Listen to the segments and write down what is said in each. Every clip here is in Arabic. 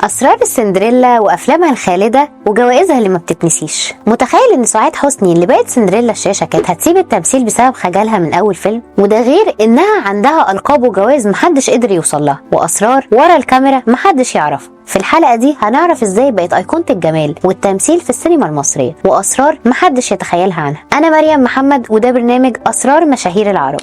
اسرار السندريلا وافلامها الخالده وجوائزها اللي ما بتتنسيش. متخيل ان سعاد حسني اللي بقت سندريلا الشاشه كانت هتسيب التمثيل بسبب خجلها من اول فيلم؟ وده غير انها عندها القاب وجوائز محدش قدر يوصل لها، واسرار ورا الكاميرا محدش يعرفها. في الحلقه دي هنعرف ازاي بقت ايقونه الجمال والتمثيل في السينما المصريه، واسرار محدش يتخيلها عنها. انا مريم محمد وده برنامج اسرار مشاهير العرب.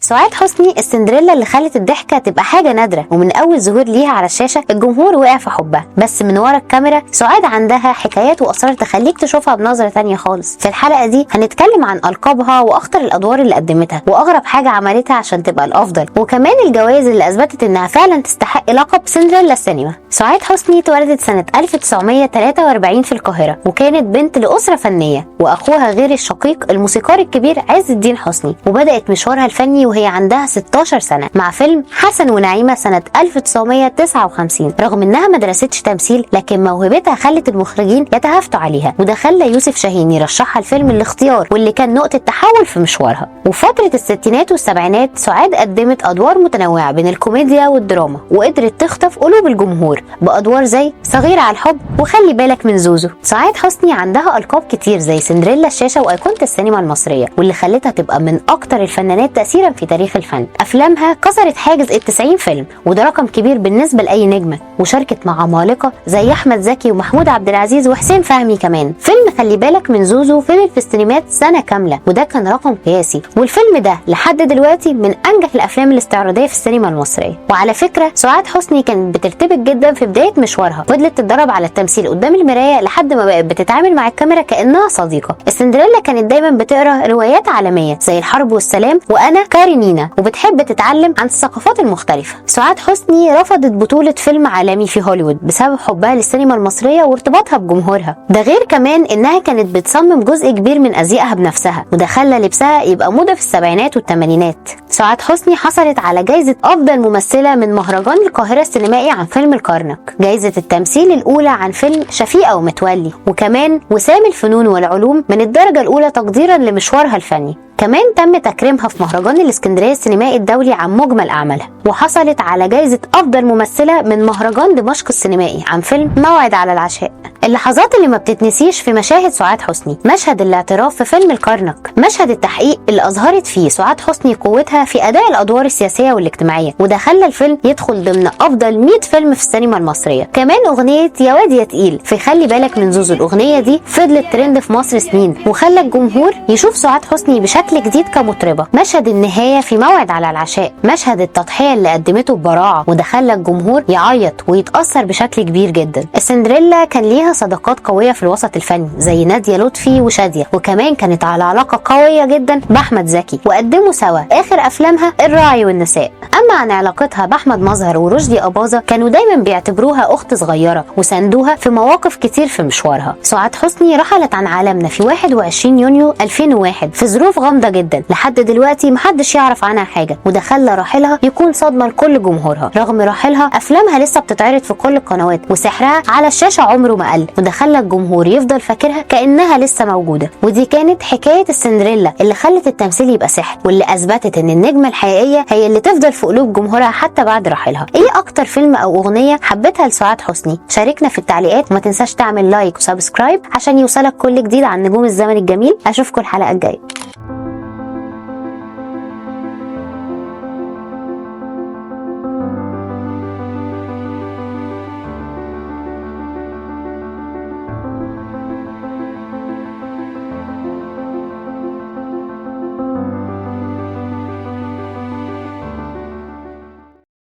سعاد حسني السندريلا اللي خلت الضحكه تبقى حاجه نادره، ومن اول ظهور ليها على الشاشه الجمهور وقع في حبها، بس من ورا الكاميرا سعاد عندها حكايات واسرار تخليك تشوفها بنظره تانية خالص. في الحلقه دي هنتكلم عن القابها واخطر الادوار اللي قدمتها واغرب حاجه عملتها عشان تبقى الافضل، وكمان الجوائز اللي اثبتت انها فعلا تستحق لقب سندريلا السينما. سعاد حسني اتولدت سنه 1943 في القاهره، وكانت بنت لاسره فنيه، واخوها غير الشقيق الموسيقار الكبير عز الدين حسني، وبدات مشوارها الفني وهي عندها 16 سنة مع فيلم حسن ونعيمة سنة 1959. رغم انها ما درستش تمثيل، لكن موهبتها خلت المخرجين يتهافتوا عليها، وده خلى يوسف شاهين يرشحها الفيلم الاختيار، واللي كان نقطة تحول في مشوارها. وفترة الستينات والسبعينات سعاد قدمت ادوار متنوعة بين الكوميديا والدراما، وقدرت تخطف قلوب الجمهور بادوار زي صغيرة على الحب وخلي بالك من زوزو. سعاد حسني عندها القاب كتير زي سندريلا الشاشة وايقونة السينما المصرية، واللي خلتها تبقى من اكتر الفنانات تأثيرا في تاريخ الفن. افلامها كسرت حاجز ال90 فيلم، وده رقم كبير بالنسبه لاي نجمه، وشاركت مع عمالقه زي احمد زكي ومحمود عبد العزيز وحسين فهمي. كمان فيلم خلي بالك من زوزو فضل في السينمات سنه كامله، وده كان رقم قياسي، والفيلم ده لحد دلوقتي من انجح الافلام الاستعراضيه في السينما المصريه. وعلى فكره سعاد حسني كانت بترتبك جدا في بدايه مشوارها، فضلت تتدرب على التمثيل قدام المرايه لحد ما بقت بتتعامل مع الكاميرا كانها صديقه. السندريلا كانت دايما بتقرا روايات عالميه زي الحرب والسلام وانا كارينينا، وبتحب تتعلم عن الثقافات المختلفة. سعاد حسني رفضت بطولة فيلم عالمي في هوليوود بسبب حبها للسينما المصرية وارتباطها بجمهورها. ده غير كمان انها كانت بتصمم جزء كبير من ازيائها بنفسها، وده خلى لبسها يبقى موضة في السبعينات والثمانينات. سعاد حسني حصلت على جائزة افضل ممثلة من مهرجان القاهرة السينمائي عن فيلم الكرنك، جائزة التمثيل الاولى عن فيلم شفيقة ومتولي، وكمان وسام الفنون والعلوم من الدرجة الاولى تقديرا لمشوارها الفني. كمان تم تكريمها في مهرجان الاسكندريه السينمائي الدولي عن مجمل اعمالها، وحصلت على جائزه افضل ممثله من مهرجان دمشق السينمائي عن فيلم موعد على العشاء. اللحظات اللي ما بتتنسيش في مشاهد سعاد حسني: مشهد الاعتراف في فيلم الكرنك، مشهد التحقيق اللي اظهرت فيه سعاد حسني قوتها في اداء الادوار السياسيه والاجتماعيه، وده خلى الفيلم يدخل ضمن افضل 100 فيلم في السينما المصريه. كمان اغنيه يا واد يا تقيل في خلي بالك من زوزو، الاغنيه دي فضلت ترند في مصر سنين، وخلى الجمهور يشوف سعاد حسني بشكل جديد كمطربه. مشهد النهايه في موعد على العشاء، مشهد التضحيه اللي قدمته ببراعه، وده خلى الجمهور يعيط ويتاثر بشكل كبير جدا. السندريلا كان ليها صداقات قويه في الوسط الفني زي نادية لطفي وشادية، وكمان كانت على علاقه قويه جدا باحمد زكي، وقدموا سوا اخر افلامها الراعي والنساء. اما عن علاقتها باحمد مظهر ورشدي اباظه، كانوا دايما بيعتبروها اخت صغيره وساندوها في مواقف كتير في مشوارها. سعاد حسني رحلت عن عالمنا في 21 يونيو 2001 في ظروف غامضه جدا، لحد دلوقتي محدش يعرف عنها حاجه، وده خلى رحيلها يكون صدمه لكل جمهورها. رغم رحيلها افلامها لسه بتتعرض في كل القنوات، وسحرها على الشاشه عمره ما قل، وده خلى الجمهور يفضل فاكرها كانها لسه موجوده. ودي كانت حكايه السندريلا اللي خلت التمثيل يبقى سحر، واللي اثبتت ان النجمه الحقيقيه هي اللي تفضل في قلوب جمهورها حتى بعد رحيلها. ايه اكتر فيلم او اغنيه حبيتها لسعاد حسني؟ شاركنا في التعليقات، وما تنساش تعمل لايك وسبسكرايب عشان يوصلك كل جديد عن نجوم الزمن الجميل. اشوفكم الحلقه الجايه.